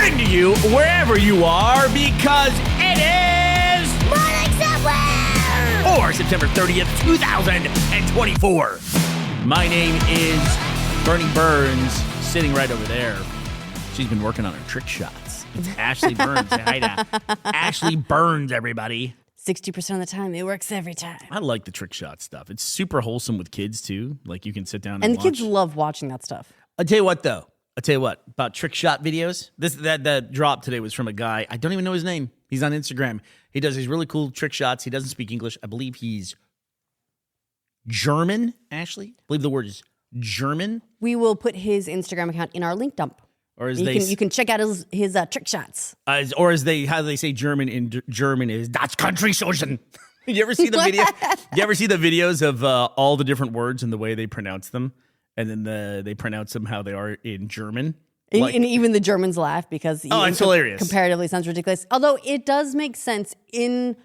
morning to you, wherever you are, because it is Morning Somewhere! for September 30th, 2024. My name is Bernie Burns, sitting right over there. She's been working on her trick shots. It's Ashley Burns. Hi to Ashley Burns, everybody. 60% of the time, it works every time. I like the trick shot stuff. It's super wholesome with kids, too. Like, you can sit down and And the watch. kids love watching that stuff. I'll tell you what, though. About trick shot videos. That drop today was from a guy. I don't even know his name. He's on Instagram. He does these really cool trick shots. He doesn't speak English. I believe he's German, Ashley. I believe the word is German. We will put his Instagram account in our link dump. Or as you can check out his trick shots. Or as how they say German in German is Das Country-Soßen. You ever see the video? You ever see the videos of all the different words and the way they pronounce them? And then they pronounce them how they are in German. And even the Germans laugh because it's hilarious. Comparatively sounds ridiculous. Although it does make sense in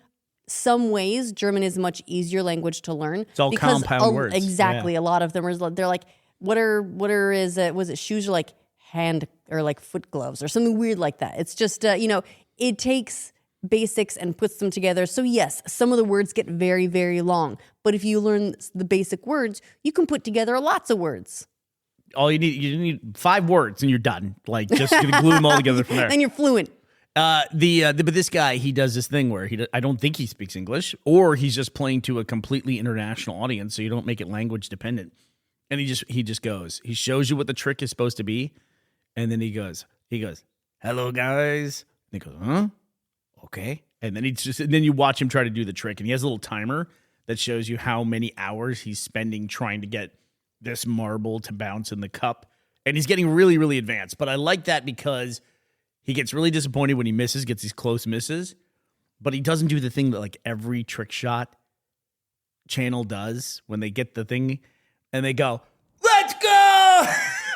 some ways. German is a much easier language to learn. It's all compound words. Exactly. Yeah. A lot of them they're like, was it shoes or like hand or like foot gloves or something weird like that. It's just, it takes basics and puts them together. So yes, some of the words get very, very long. But if you learn the basic words, you can put together lots of words. You need 5 words and you're done. Like, just gonna glue them all together from there. Then you're fluent. But this guy, he does this thing where I don't think he speaks English, or he's just playing to a completely international audience, so you don't make it language dependent. And he just goes, he shows you what the trick is supposed to be, and then he goes, "Hello guys," and he goes, "Huh? Okay." And then then you watch him try to do the trick, and he has a little timer that shows you how many hours he's spending trying to get this marble to bounce in the cup. And he's getting really, really advanced. But I like that because he gets really disappointed when he misses, gets these close misses. But he doesn't do the thing that like every trick shot channel does when they get the thing and they go, "Let's go!"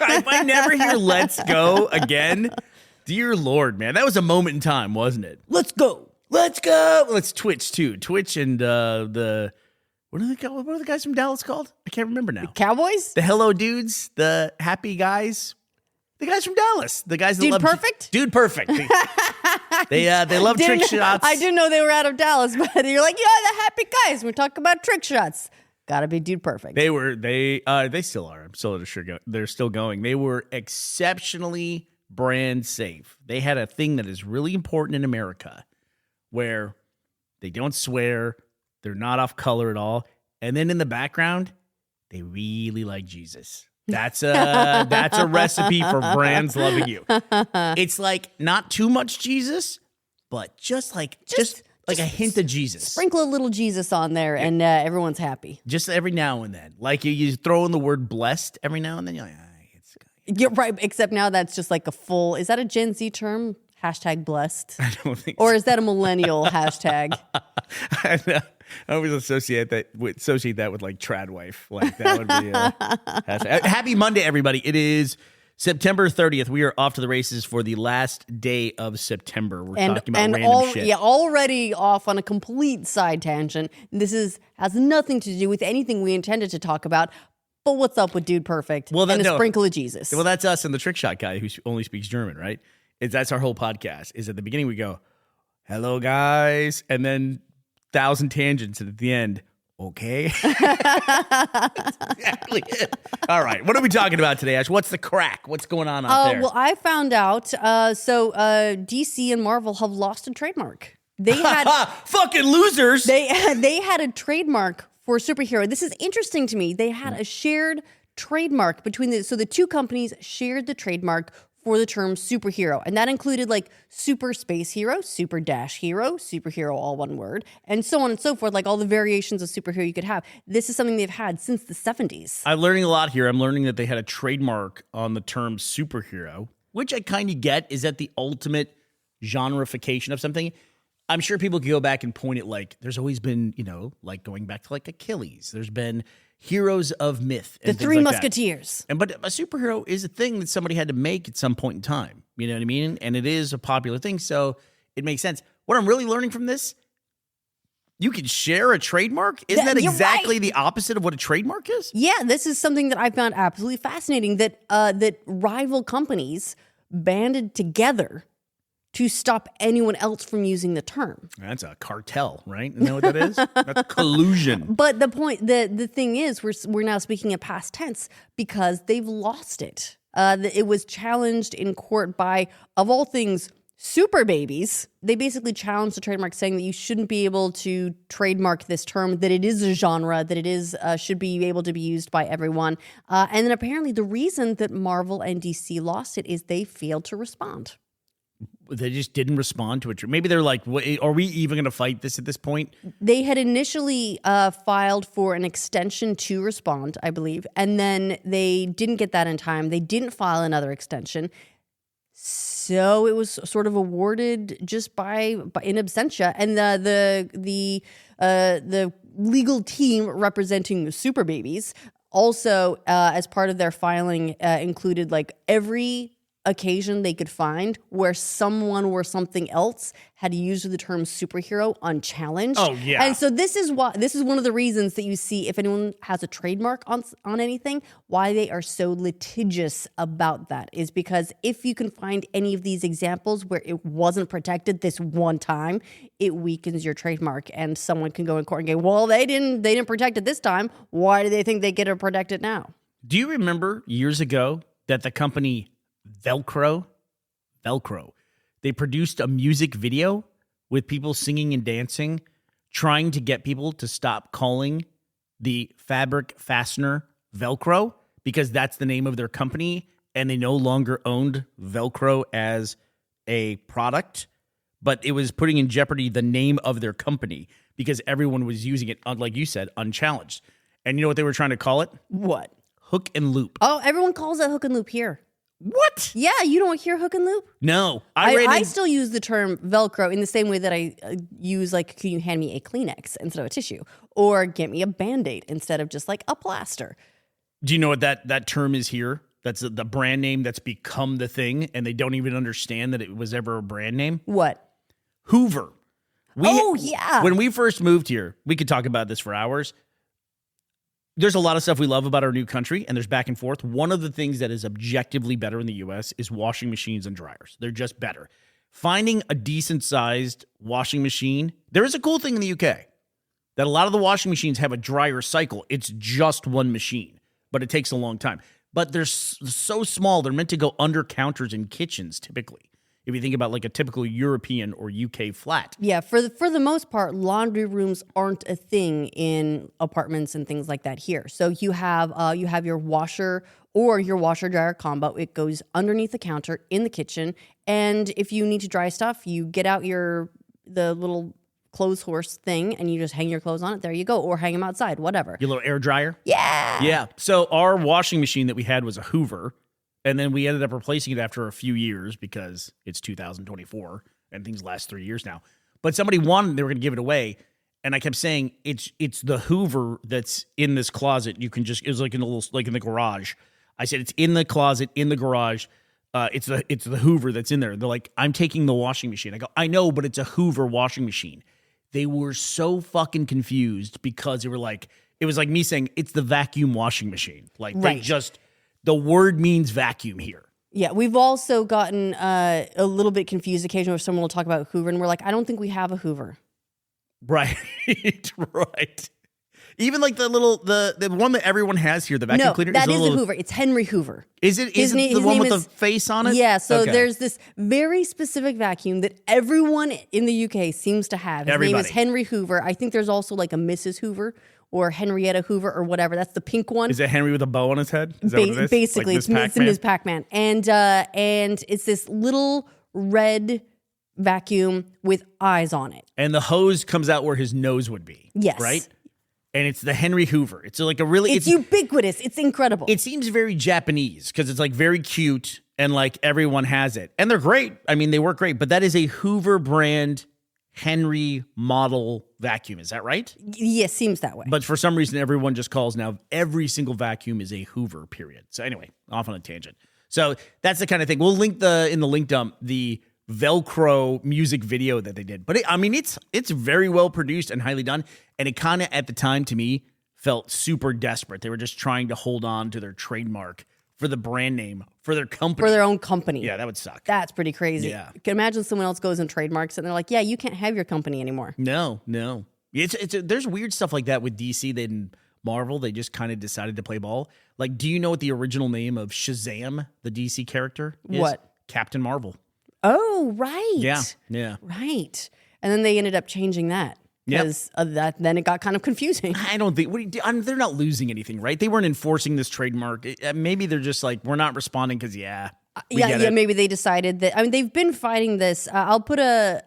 If I never hear "let's go" again, dear Lord, man, that was a moment in time, wasn't it? Let's go. Let's go. Well, it's Twitch, too. Twitch and what are the guys from Dallas called? I can't remember now. The Cowboys? The Hello Dudes, the happy guys. The guys from Dallas. The guys that Dude love Perfect? Dude Perfect. They love trick shots. I didn't know they were out of Dallas, but you're like, yeah, the happy guys. We're talking about trick shots. Gotta be Dude Perfect. They still are. I'm still sure they're still going. They were exceptionally brand safe. They had a thing that is really important in America where they don't swear, they're not off color at all, and then in the background, they really like Jesus. That's a recipe for brands loving you. It's like not too much Jesus, but just like a hint of Jesus. Sprinkle a little Jesus on there, and everyone's happy. Just every now and then. Like you throw in the word blessed every now and then, you're like, You're right, except now that's just like is that a Gen Z term? Hashtag blessed? I don't think Or is that a millennial hashtag? I always associate that with like trad wife. Like that would be a hashtag. Happy Monday, everybody. It is September 30th. We are off to the races for the last day of September. We're talking about random shit. Yeah, already off on a complete side tangent. This has nothing to do with anything we intended to talk about. But what's up with Dude Perfect and a sprinkle of Jesus? Well, that's us and the trick shot guy who only speaks German, right? That's our whole podcast. Is at the beginning we go, "Hello, guys," and then 1,000 tangents, and at the end, okay. That's exactly it. All right, what are we talking about today, Ash? What's the crack? What's going on out there? Well, I found out. DC and Marvel have lost a trademark. They had fucking losers. They had a trademark for superhero. This is interesting to me. They had a shared trademark between the two companies shared the trademark for the term superhero. And that included like super space hero, super dash hero, superhero, all one word, and so on and so forth, like all the variations of superhero you could have. This is something they've had since the 70s. I'm learning a lot here. I'm learning that they had a trademark on the term superhero, which I kind of get. Is that the ultimate genreification of something? I'm sure people could go back and point at like, there's always been, like going back to like Achilles. There's been heroes of myth. And the Three Musketeers. But a superhero is a thing that somebody had to make at some point in time. You know what I mean? And it is a popular thing, so it makes sense. What I'm really learning from this, you can share a trademark? Isn't that exactly the opposite of what a trademark is? Yeah, this is something that I found absolutely fascinating, that rival companies banded together to stop anyone else from using the term. That's a cartel, right? You know what that is? That's collusion. But the thing is, we're now speaking in past tense because they've lost it. It was challenged in court by, of all things, super babies. They basically challenged the trademark, saying that you shouldn't be able to trademark this term, that it is a genre, that it is should be able to be used by everyone. And then apparently the reason that Marvel and DC lost it is they failed to respond. They just didn't respond to it. Maybe they're like, are we even going to fight this at this point? They had initially filed for an extension to respond, I believe, and then they didn't get that in time. They didn't file another extension. So it was sort of awarded just by in absentia, and the legal team representing the super babies also, as part of their filing, included like every occasion they could find where someone or something else had used the term superhero unchallenged. Oh yeah. And so this is one of the reasons that you see, if anyone has a trademark on anything, why they are so litigious about that is because if you can find any of these examples where it wasn't protected this one time, it weakens your trademark, and someone can go in court and go, well, they didn't protect it this time. Why do they think they get to protect it now? Do you remember years ago that the company Velcro, they produced a music video with people singing and dancing, trying to get people to stop calling the fabric fastener Velcro because that's the name of their company, and they no longer owned Velcro as a product, but it was putting in jeopardy the name of their company because everyone was using it, like you said, unchallenged. And you know what they were trying to call it? What? Hook and loop. Oh, everyone calls it hook and loop here. What? Yeah, you don't hear hook and loop? No. I still use the term Velcro in the same way that I use, like, can you hand me a Kleenex instead of a tissue? Or get me a Band-Aid instead of just, like, a plaster. Do you know what that term is here? That's the brand name that's become the thing, and they don't even understand that it was ever a brand name? What? Hoover. Yeah. When we first moved here, we could talk about this for hours. There's a lot of stuff we love about our new country, and there's back and forth. One of the things that is objectively better in the U.S. is washing machines and dryers. They're just better. Finding a decent-sized washing machine, there is a cool thing in the U.K. that a lot of the washing machines have a dryer cycle. It's just one machine, but it takes a long time. But they're so small, they're meant to go under counters in kitchens, typically. If you think about like a typical European or UK flat. Yeah, for the most part, laundry rooms aren't a thing in apartments and things like that here. So you have your washer or your washer dryer combo. It goes underneath the counter in the kitchen, and if you need to dry stuff, you get out the little clothes horse thing and you just hang your clothes on it. There you go, or hang them outside, whatever. Your little air dryer. Yeah. So our washing machine that we had was a Hoover. And then we ended up replacing it after a few years because it's 2024 and things last 3 years now. But somebody wanted, they were going to give it away. And I kept saying, it's the Hoover that's in this closet. You can just, it was like in a little, like in the garage. I said, it's in the closet, in the garage. It's the Hoover that's in there. They're like, I'm taking the washing machine. I go, I know, but it's a Hoover washing machine. They were so fucking confused because they were like, it was like me saying, it's the vacuum washing machine. Like right. They just... The word means vacuum here. Yeah, we've also gotten a little bit confused occasionally where someone will talk about Hoover, and we're like, I don't think we have a Hoover. Right, right. Even like the one that everyone has here, the vacuum cleaner. That is a Hoover. It's Henry Hoover. Is it the one with the face on it? Yeah, so okay. There's this very specific vacuum that everyone in the UK seems to have. His name is Henry Hoover. I think there's also like a Mrs. Hoover or Henrietta Hoover or whatever. That's the pink one. Is it Henry with a bow on his head? Is that what it is? Basically, like it's Ms. Pac-Man. And it's this little red vacuum with eyes on it. And the hose comes out where his nose would be. Yes. Right? And it's the Henry Hoover. It's like a really... It's ubiquitous. It's incredible. It seems very Japanese because it's like very cute and like everyone has it. And they're great. I mean, they work great. But that is a Hoover brand Henry model vacuum. Is that right? Yes, seems that way. But for some reason, everyone just calls now every single vacuum is a Hoover, period. So anyway, off on a tangent. So that's the kind of thing. We'll link in the link dump the Velcro music video that they did. But it's very well produced and highly done. And it kind of, at the time, to me, felt super desperate. They were just trying to hold on to their trademark for the brand name for their company. For their own company. Yeah, that would suck. That's pretty crazy. Yeah. You can imagine someone else goes and trademarks it and they're like, yeah, you can't have your company anymore. No. There's weird stuff like that with DC. They didn't Marvel. They just kind of decided to play ball. Like, do you know what the original name of Shazam, the DC character, is? What? Captain Marvel. Oh, right. Yeah. Right. And then they ended up changing that. Because of that, then it got kind of confusing. I don't think they're not losing anything, right? They weren't enforcing this trademark. Maybe they're just like, we're not responding because Maybe they decided that. I mean, they've been fighting this. I'll put a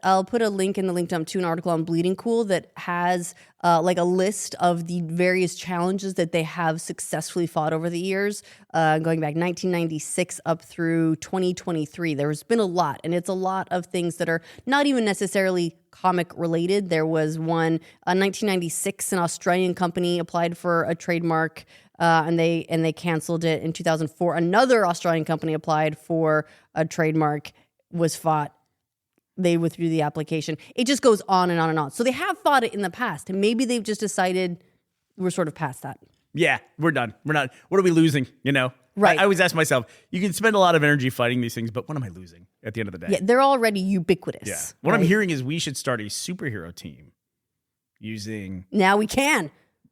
link in the link dump to an article on Bleeding Cool that has like a list of the various challenges that they have successfully fought over the years, going back 1996 up through 2023. There's been a lot, and it's a lot of things that are not even necessarily comic related. There was one 1996, an Australian company applied for a trademark. And they canceled it in 2004. Another Australian company applied for a trademark, was fought. They withdrew the application. It just goes on and on and on. So they have fought it in the past, and maybe they've just decided we're sort of past that. Yeah, we're done. We're not. What are we losing? Right. I always ask myself, you can spend a lot of energy fighting these things, but what am I losing at the end of the day? Yeah, they're already ubiquitous. Yeah. What I'm hearing is we should start a superhero team using Now we can.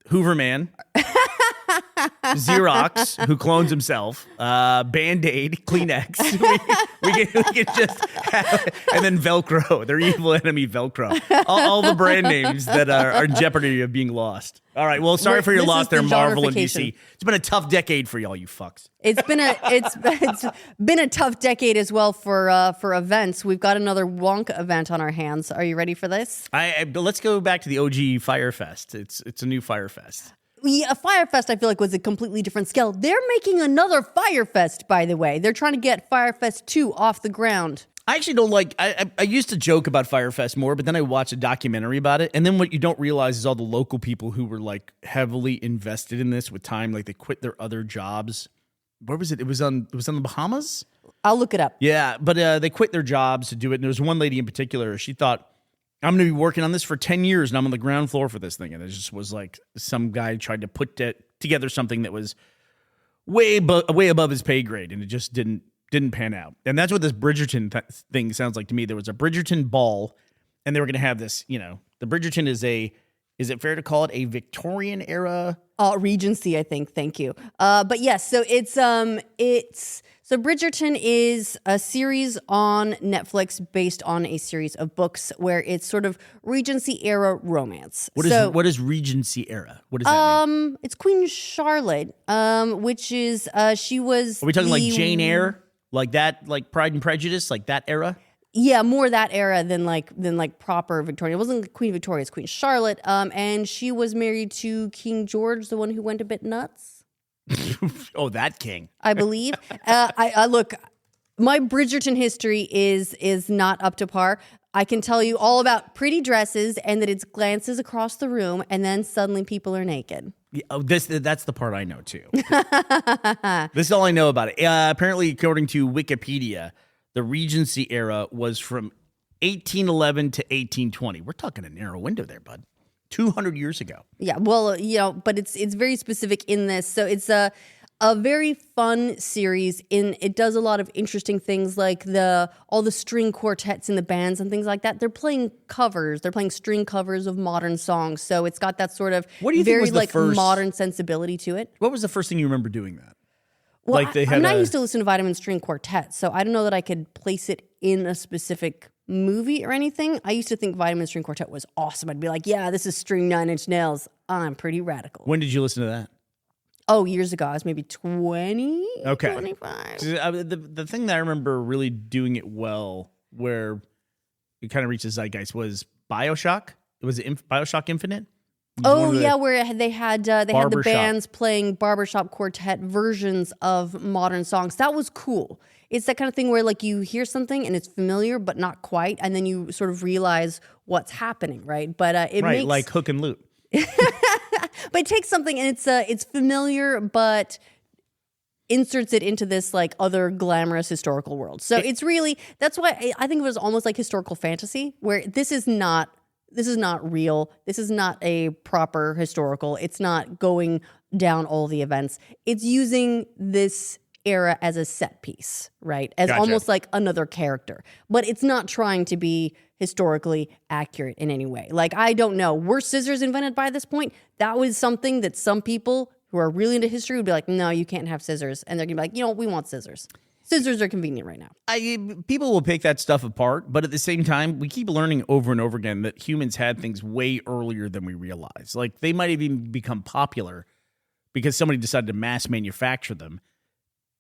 Hooverman. Xerox, who clones himself, Band-Aid, Kleenex. we can just have, and then Velcro, their evil enemy, Velcro. All the brand names that are in jeopardy of being lost. All right, well, sorry for your loss there, Marvel and DC. It's been a tough decade for y'all, you fucks. It's been a tough decade as well for events. We've got another Wonka event on our hands. Are you ready for this? Let's go back to the OG Firefest. It's a new Firefest. Yeah, Firefest, I feel like, was a completely different scale. They're making another Firefest, by the way. They're trying to get Firefest 2 off the ground. I actually don't like, I used to joke about Firefest more, but then I watched a documentary about it. And then what you don't realize is all the local people who were like heavily invested in this with time, like they quit their other jobs. Where was it? It was on the Bahamas? I'll look it up. Yeah, but they quit their jobs to do it. And there was one lady in particular, she thought, I'm going to be working on this for 10 years and I'm on the ground floor for this thing. And it just was like some guy tried to put together something that was way above his pay grade, and it just didn't pan out. And that's what this Bridgerton thing sounds like to me. There was a Bridgerton ball, and they were going to have this, the Bridgerton is it fair to call it a Victorian era? Regency, I think. Thank you. But yes, so so Bridgerton is a series on Netflix based on a series of books where it's sort of Regency era romance. What is Regency era? What does that mean? It's Queen Charlotte, which is she was. Are we talking like Jane Eyre, like that, like Pride and Prejudice, like that era? Yeah, more that era than like proper Victoria. It wasn't Queen Victoria, it's Queen Charlotte. And she was married to King George, the one who went a bit nuts. Oh, that king. I believe. I look, my Bridgerton history is not up to par. I can tell you all about pretty dresses and that it's glances across the room and then suddenly people are naked. Yeah, that's the part I know too. This is all I know about it. Apparently, according to Wikipedia, the Regency era was from 1811 to 1820. We're talking a narrow window there, bud. 200 years ago. Yeah, well, but it's very specific in this. So it's a very fun series. It does a lot of interesting things like all the string quartets in the bands and things like that. They're playing covers. They're playing string covers of modern songs. So it's got that sort of very modern sensibility to it. What was the first thing you remember doing that? Well, I used to listen to Vitamin String Quartet, so I don't know that I could place it in a specific movie or anything. I used to think Vitamin String Quartet was awesome. I'd be like, yeah, this is String 9 Inch Nails. I'm pretty radical. When did you listen to that? Oh, years ago. I was maybe 20, okay. 25. The thing that I remember really doing it well, where it kind of reached the zeitgeist, was BioShock. Was it BioShock Infinite? Oh, yeah, where they had the bands playing barbershop quartet versions of modern songs. That was cool. It's that kind of thing where like you hear something and it's familiar but not quite, and then you sort of realize what's happening, right? But it makes like Hook and Loop. But it takes something and it's familiar, but inserts it into this like other glamorous historical world. So it's really, that's why I think it was almost like historical fantasy, where this is not real. This is not a proper historical. It's not going down all the events. It's using this era as a set piece, right? As Gotcha. almost like another character. But it's not trying to be historically accurate in any way. Like, I don't know. Were scissors invented by this point? That was something that some people who are really into history would be like, no, you can't have scissors. And they're going to be like, you know, we want scissors. Scissors are convenient right now. People will pick that stuff apart, but at the same time, we keep learning over and over again that humans had things way earlier than we realize. Like, they might have even become popular because somebody decided to mass manufacture them.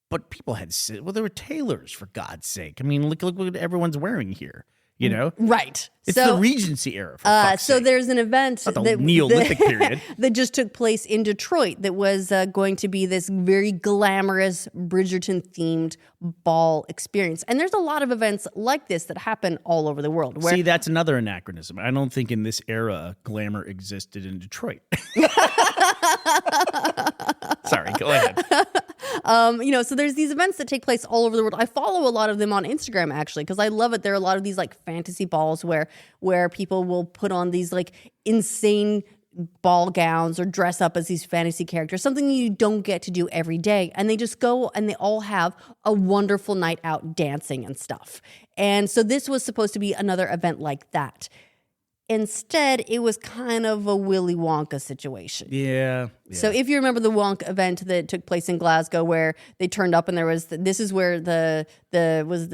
But people had, well, there were tailors, for God's sake. I mean, look what everyone's wearing here. You know? Right. It's the Regency era, for fuck's so sake. there's an event Not the Neolithic period. that just took place in Detroit that was going to be this very glamorous Bridgerton-themed ball experience. And there's a lot of events like this that happen all over the world. See, that's another anachronism. I don't think in this era glamour existed in Detroit. Sorry, go ahead. So there's these events that take place all over the world. I follow a lot of them on Instagram, actually, because I love it. There are a lot of these like fantasy balls where people will put on these like insane ball gowns or dress up as these fantasy characters, something you don't get to do every day. And they just go and they all have a wonderful night out dancing and stuff. And so this was supposed to be another event like that. Instead, it was kind of a Willy Wonka situation. Yeah. So if you remember the Wonka event that took place in Glasgow, where they turned up and there was this is where the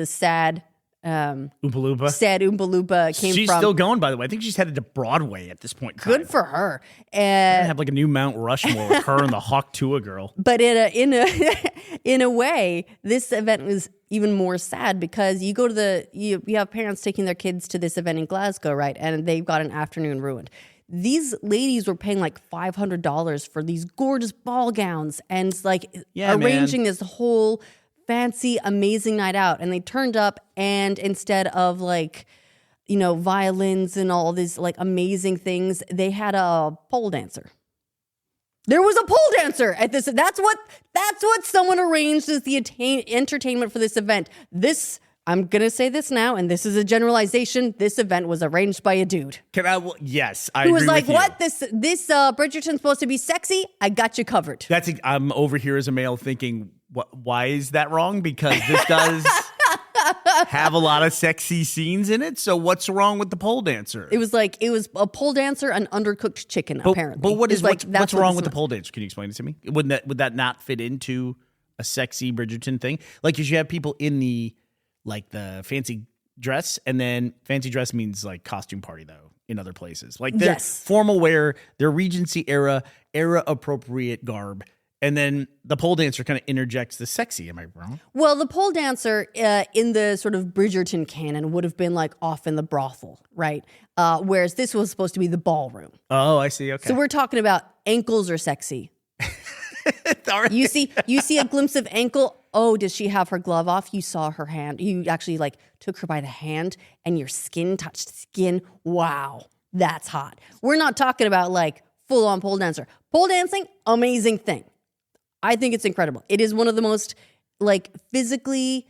sad Oompa Loompa. Sad Oompa Loompa came She's from. still going, by the way. I think she's headed to Broadway at this point. Good for her. I have like a new Mount Rushmore with her and the Hawk Tuah girl. But in a way, this event was even more sad because you go to you have parents taking their kids to this event in Glasgow, right? And they've got an afternoon ruined. These ladies were paying like $500 for these gorgeous ball gowns and like arranging this whole fancy, amazing night out. And they turned up, and instead of like, violins and all these like amazing things, they had a pole dancer. There was a pole dancer at this. That's what someone arranged as the entertainment for this event. I'm going to say this now, and this is a generalization. This event was arranged by a dude. Yes, I agree with you. Who was like, what? This Bridgerton's supposed to be sexy? I got you covered. I'm over here as a male thinking, why is that wrong? Because this does have a lot of sexy scenes in it. So what's wrong with the pole dancer? It was a pole dancer and undercooked chicken, apparently. But what's wrong with the pole dancer? Can you explain it to me? Would that not fit into a sexy Bridgerton thing? Like, you should have people in the fancy dress, and then fancy dress means like costume party though in other places. Like their formal wear, their Regency era appropriate garb. And then the pole dancer kind of interjects the sexy. Am I wrong? Well, the pole dancer in the sort of Bridgerton canon would have been like off in the brothel, right? Whereas this was supposed to be the ballroom. Oh, I see. Okay. So we're talking about ankles are sexy. Right. You see a glimpse of ankle. Oh, does she have her glove off? You saw her hand. You actually like took her by the hand and your skin touched skin. Wow, that's hot. We're not talking about like full on pole dancer. Pole dancing, amazing thing. I think it's incredible. It is one of the most like physically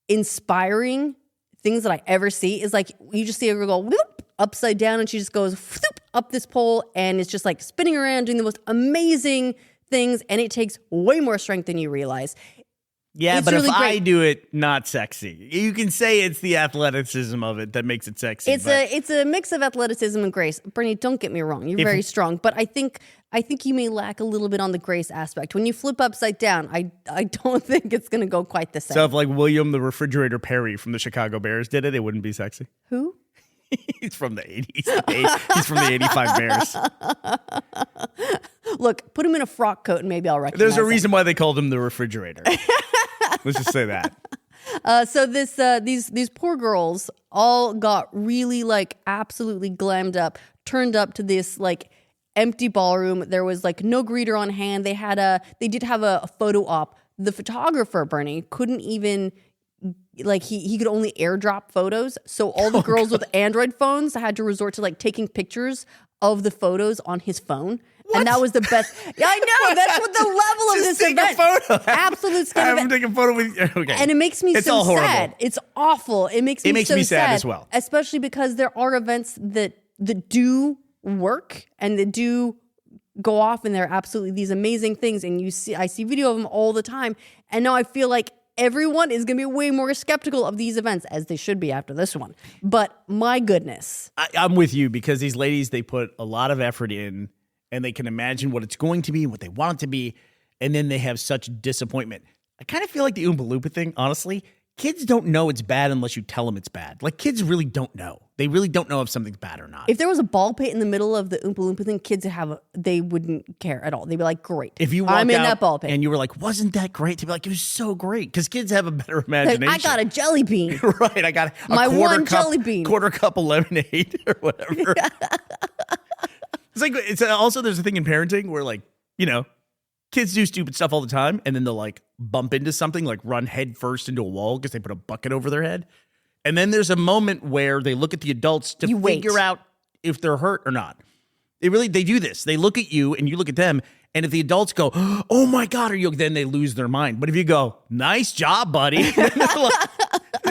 inspiring things that I ever see. Is like you just see her go whoop, upside down, and she just goes whoop, up this pole, and it's just like spinning around doing the most amazing things, and it takes way more strength than you realize. Yeah, it's but really if great. I do it, not sexy. You can say it's the athleticism of it that makes it sexy. It's a mix of athleticism and grace. Bernie, don't get me wrong. You're very strong, but I think you may lack a little bit on the grace aspect. When you flip upside down, I don't think it's going to go quite the same. So if like William the Refrigerator Perry from the Chicago Bears did it, it wouldn't be sexy. Who? He's from the 80s. He's from the 85 Bears. Look, put him in a frock coat and maybe I'll recognize There's a reason why they called him the Refrigerator. Let's just say that. So these poor girls all got really like absolutely glammed up, turned up to this like empty ballroom. There was like no greeter on hand. They did have a photo op. The photographer, Bernie, couldn't even like he could only airdrop photos. So all the girls with Android phones had to resort to like taking pictures of the photos on his phone. What? And that was the best. Yeah, I know. That's what the level of this event. Just take a photo. Absolute skin I'm taking a photo with you. Okay. And it makes me so sad. It's awful. It makes me so sad as well. Especially because there are events that do work and that do go off and they're absolutely these amazing things. And I see video of them all the time. And now I feel like everyone is going to be way more skeptical of these events, as they should be after this one. But my goodness. I'm with you, because these ladies, they put a lot of effort in, and they can imagine what it's going to be, what they want it to be, and then they have such disappointment. I kind of feel like the Oompa Loompa thing, honestly. Kids don't know it's bad unless you tell them it's bad. Like, kids really don't know. They really don't know if something's bad or not. If there was a ball pit in the middle of the Oompa Loompa thing, kids they wouldn't care at all. They'd be like, great. If you I'm walked in out that ball pit. and you were like, wasn't that great? To be like, it was so great. Because kids have a better imagination. I got a jelly bean. Right. I got My one jelly bean. quarter cup of lemonade or whatever. It's like, also there's a thing in parenting where, like, you know, kids do stupid stuff all the time, and then they'll like bump into something, like run head first into a wall because they put a bucket over their head. And then there's a moment where they look at the adults to figure out if they're hurt or not. They do this. They look at you and you look at them. And if the adults go, oh my God, then they lose their mind. But if you go, nice job, buddy,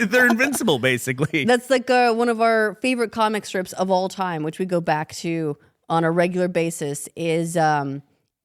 they're invincible, basically. That's like one of our favorite comic strips of all time, which we go back to on a regular basis, is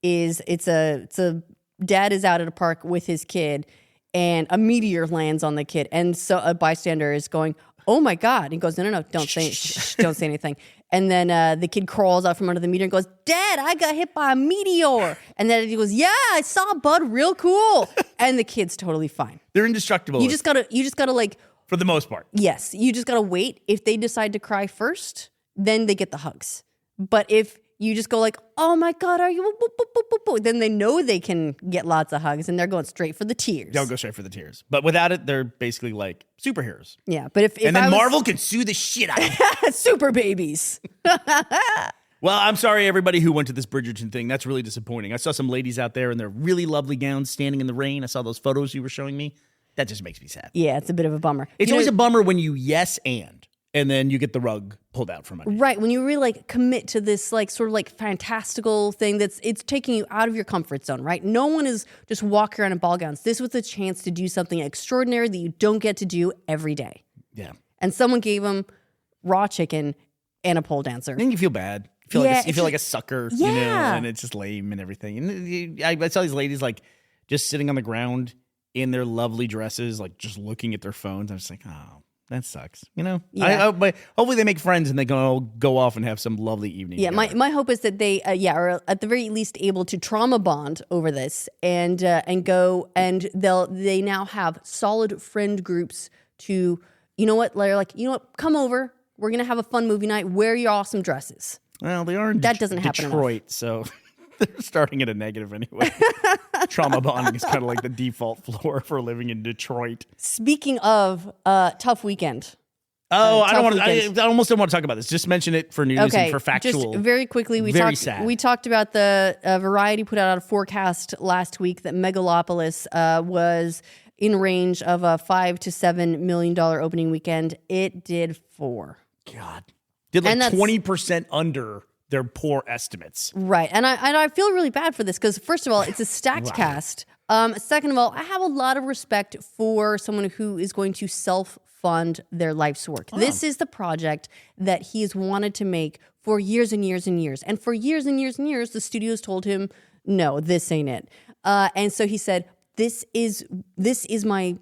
it's a dad is out at a park with his kid, and a meteor lands on the kid, and so a bystander is going, "Oh my God!" And he goes, "No, don't say anything." And then the kid crawls out from under the meteor and goes, "Dad, I got hit by a meteor." And then he goes, "Yeah, I saw, bud, real cool." And the kid's totally fine. They're indestructible. You just gotta like, for the most part. Yes, you just gotta wait. If they decide to cry first, then they get the hugs. But if you just go like, "Oh my God, are you?" Then they know they can get lots of hugs, and they're going straight for the tears. They'll go straight for the tears. But without it, they're basically like superheroes. Yeah, but if Marvel can sue the shit out of them. Super babies. Well, I'm sorry, everybody who went to this Bridgerton thing. That's really disappointing. I saw some ladies out there in their really lovely gowns standing in the rain. I saw those photos you were showing me. That just makes me sad. Yeah, it's a bit of a bummer. It's always a bummer when you yes and then you get the rug pulled out from under you. Right, when you really like commit to this like sort of like fantastical thing it's taking you out of your comfort zone, right? No one is just walking around in ball gowns. This was a chance to do something extraordinary that you don't get to do every day. Yeah. And someone gave them raw chicken and a pole dancer. Then you feel bad. You feel like a sucker, you know, and it's just lame and everything. And I saw these ladies like just sitting on the ground in their lovely dresses, like just looking at their phones. I was like, oh, that sucks, you know. Yeah. But hopefully they make friends and they go off and have some lovely evening. Yeah, together. my hope is that they are at the very least able to trauma bond over this and go, and they now have solid friend groups to, you know what, they're like, you know what, come over, we're gonna have a fun movie night, wear your awesome dresses. Well, they are in doesn't happen Detroit, so they're starting at a negative anyway. Trauma bonding is kind of like the default floor for living in Detroit. Speaking of tough weekend. Oh, I almost don't want to talk about this. Just mention it for news and for factual. Just very quickly, we talked about the Variety put out a forecast last week that Megalopolis was in range of a $5 to $7 million opening weekend. It did $4 million. God, did like 20% under their poor estimates. Right. And I feel really bad for this because, first of all, it's a stacked cast. Second of all, I have a lot of respect for someone who is going to self-fund their life's work. Oh. This is the project that he has wanted to make for years and years and years. And for years and years and years, the studios told him, no, this ain't it. And so he said, this is my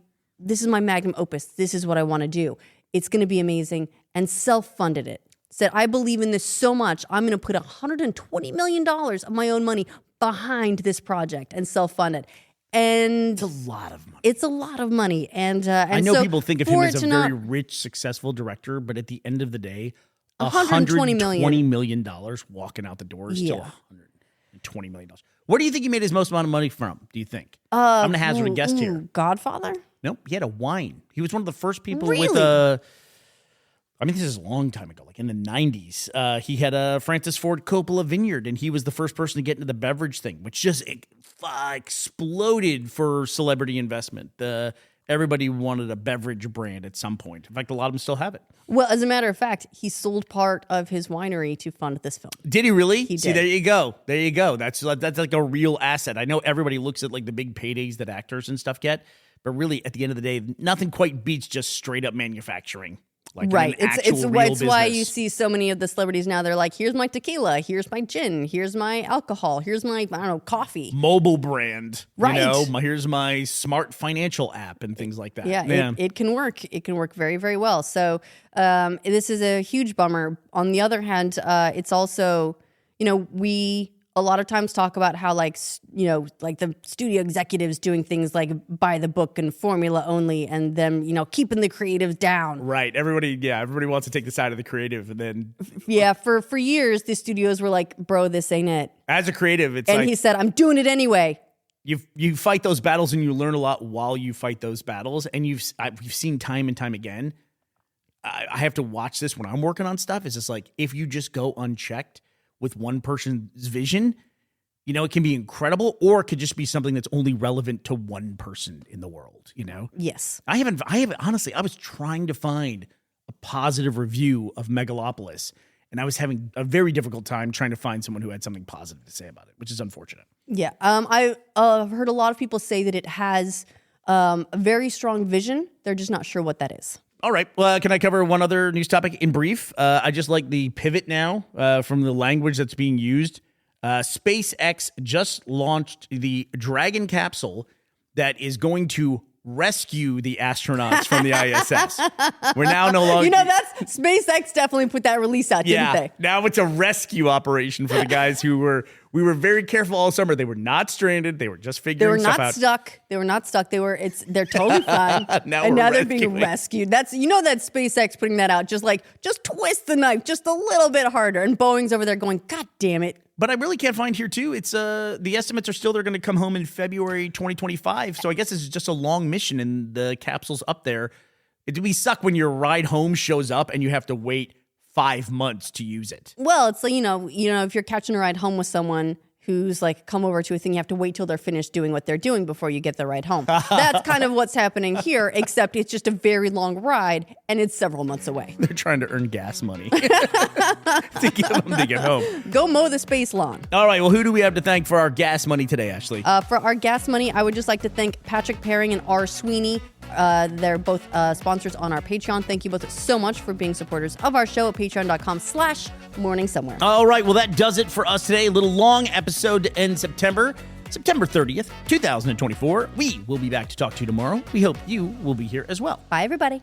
magnum opus. This is what I want to do. It's going to be amazing. And self-funded it. Said, I believe in this so much, I'm going to put $120 million of my own money behind this project and self-fund it. And it's a lot of money. It's a lot of money. And I know people think of him as a very rich, successful director, but at the end of the day, $120 million walking out the door is still $120 million. Where do you think he made his most amount of money from, do you think? I'm going to hazard a guess here. Godfather? Nope, he had a wine. He was one of the first people really? with a... I mean, this is a long time ago, like in the 90s. He had a Francis Ford Coppola vineyard, and he was the first person to get into the beverage thing, which just exploded for celebrity investment. Everybody wanted a beverage brand at some point. In fact, a lot of them still have it. Well, as a matter of fact, he sold part of his winery to fund this film. Did he really? He See, did. there you go. There you go. That's like a real asset. I know everybody looks at like the big paydays that actors and stuff get, but really, at the end of the day, nothing quite beats just straight up manufacturing. like Right. an actual real It's why you business. see so many of the celebrities now. They're like, here's my tequila, here's my gin, here's my alcohol, here's my, I don't know, coffee. Mobile brand, Right. Here's my smart financial app and things like that. Yeah, it can work. It can work very, very well. So this is a huge bummer. On the other hand, it's also, we a lot of times talk about how like the studio executives doing things like by the book and formula only, and them, keeping the creatives down. Right. Everybody wants to take the side of the creative, and then Yeah, for years the studios were like, bro, this ain't it. as a creative, it's And like he said, I'm doing it anyway. you fight those battles and you learn a lot while you fight those battles, and we've seen time and time again. I have to watch this when I'm working on stuff. It's just like, if you just go unchecked with one person's vision, it can be incredible, or it could just be something that's only relevant to one person in the world, Yes. I haven't honestly, I was trying to find a positive review of Megalopolis, and I was having a very difficult time trying to find someone who had something positive to say about it, which is unfortunate. Yeah. I've heard a lot of people say that it has a very strong vision. They're just not sure what that is. All right. Well, can I cover one other news topic in brief? I just like the pivot now from the language that's being used. SpaceX just launched the Dragon capsule that is going to rescue the astronauts from the ISS. We're now no longer... that's SpaceX definitely put that release out, didn't they? Now it's a rescue operation for the guys we were very careful all summer. They were not stranded. They were just figuring stuff out. They were not stuck. They're totally fine. now they're being rescued. That's, that SpaceX putting that out, just twist the knife just a little bit harder. And Boeing's over there going, God damn it. But I really can't find here too. It's the estimates are still they're going to come home in February 2025. So I guess it's just a long mission, and the capsule's up there. It would suck when your ride home shows up and you have to wait 5 months to use it. Well, it's like, if you're catching a ride home with someone who's like come over to a thing, you have to wait till they're finished doing what they're doing before you get the ride home. That's kind of what's happening here, except it's just a very long ride and it's several months away. They're trying to earn gas money to get them to get home. Go mow the space lawn. All right, well, who do we have to thank for our gas money today, Ashley? For our gas money, I would just like to thank Patrick Paring and R. Sweeney. They're both sponsors on our Patreon. Thank you both so much for being supporters of our show at patreon.com/morning somewhere. All right, well, that does it for us today. A little long episode to end September 30th, 2024. We will be back to talk to you tomorrow. We hope you will be here as well. Bye, everybody.